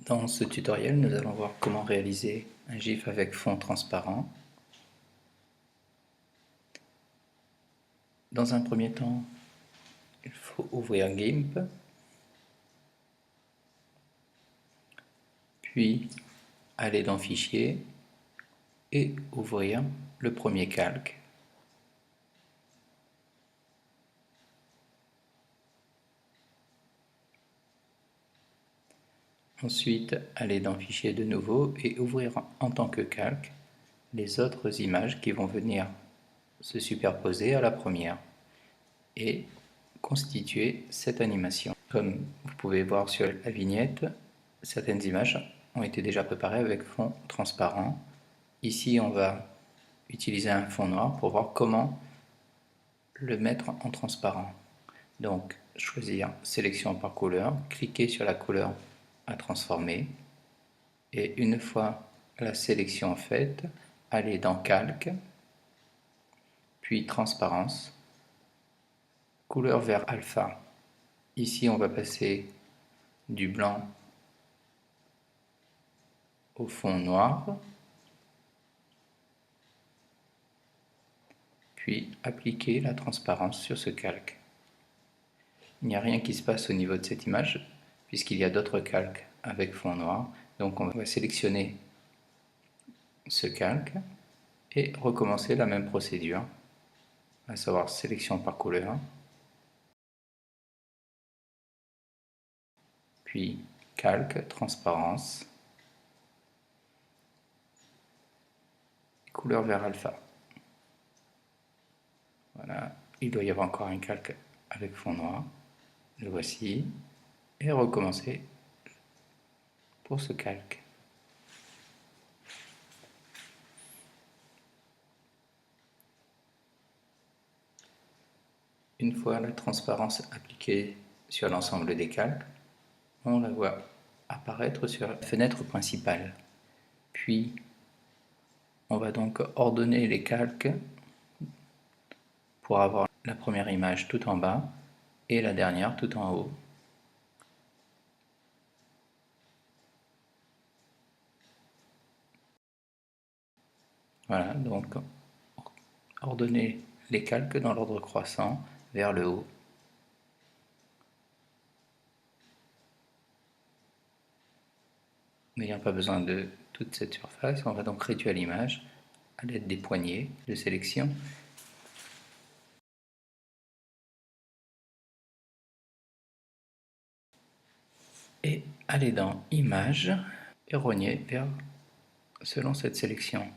Dans ce tutoriel, nous allons voir comment réaliser un GIF avec fond transparent. Dans un premier temps, il faut ouvrir GIMP, puis aller dans Fichier et ouvrir le premier calque. Ensuite, aller dans Fichier de nouveau et ouvrir en tant que calque les autres images qui vont venir se superposer à la première et constituer cette animation. Comme vous pouvez voir sur la vignette, certaines images ont été déjà préparées avec fond transparent. Ici, on va utiliser un fond noir pour voir comment le mettre en transparent. Donc, choisir sélection par couleur, cliquer sur la couleur à transformer et une fois la sélection faite, aller dans calque, puis transparence, couleur vert alpha. Ici, on va passer du blanc au fond noir, puis appliquer la transparence sur ce calque. Il n'y a rien qui se passe au niveau de cette image, puisqu'il y a d'autres calques avec fond noir. Donc on va sélectionner ce calque et recommencer la même procédure, à savoir sélection par couleur, puis calque, transparence, couleur vert alpha. Voilà, il doit y avoir encore un calque avec fond noir, le voici, et recommencer pour ce calque. Une fois la transparence appliquée sur l'ensemble des calques, on la voit apparaître sur la fenêtre principale. Puis, on va donc ordonner les calques pour avoir la première image tout en bas et la dernière tout en haut. Voilà, donc ordonner les calques dans l'ordre croissant vers le haut. N'ayant pas besoin de toute cette surface, on va donc réduire l'image à l'aide des poignées de sélection. Et aller dans Images et rogner vers selon cette sélection.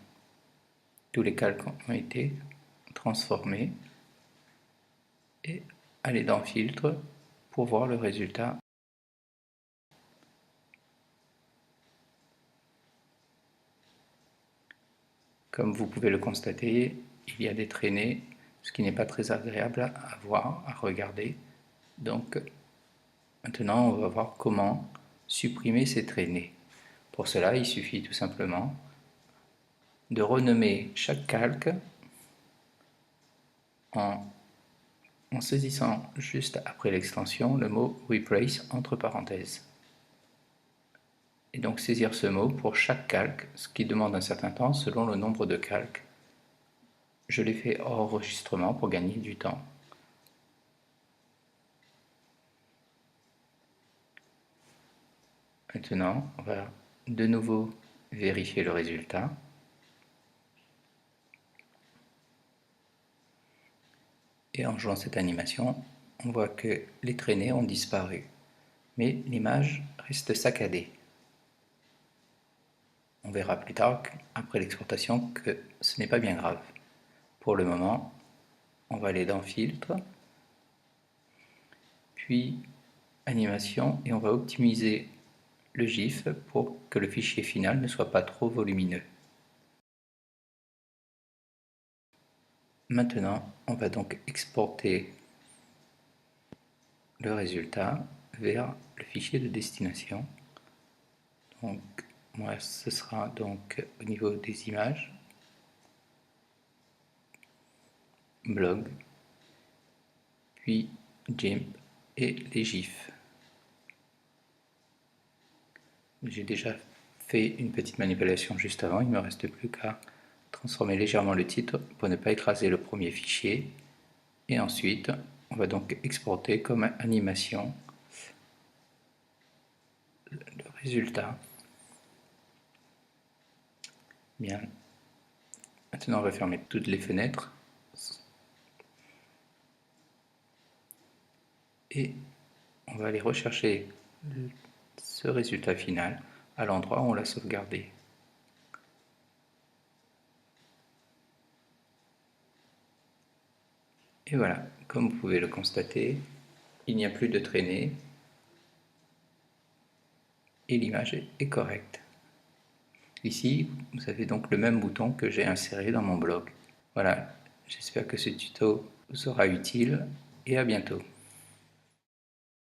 Tous les calques ont été transformés et aller dans Filtre pour voir le résultat. Comme vous pouvez le constater, il y a des traînées, ce qui n'est pas très agréable à voir, à regarder. Donc maintenant, on va voir comment supprimer ces traînées. Pour cela, il suffit tout simplement de renommer chaque calque en saisissant juste après l'extension le mot Replace entre parenthèses. Et donc saisir ce mot pour chaque calque, ce qui demande un certain temps selon le nombre de calques. Je l'ai fait hors enregistrement pour gagner du temps. Maintenant, on va de nouveau vérifier le résultat. Et en jouant cette animation, on voit que les traînées ont disparu, mais l'image reste saccadée. On verra plus tard, après l'exportation, que ce n'est pas bien grave. Pour le moment, on va aller dans Filtre, puis Animation, et on va optimiser le GIF pour que le fichier final ne soit pas trop volumineux. Maintenant, on va donc exporter le résultat vers le fichier de destination. Donc, moi, ce sera donc au niveau des images, blog, puis GIMP et les GIFs. J'ai déjà fait une petite manipulation juste avant, il ne me reste plus qu'à transformer légèrement le titre pour ne pas écraser le premier fichier. Et ensuite, on va donc exporter comme animation le résultat. Bien. Maintenant, on va fermer toutes les fenêtres. Et on va aller rechercher ce résultat final à l'endroit où on l'a sauvegardé. Et voilà, comme vous pouvez le constater, il n'y a plus de traînée et l'image est correcte. Ici, vous avez donc le même bouton que j'ai inséré dans mon blog. Voilà, j'espère que ce tuto vous sera utile et à bientôt.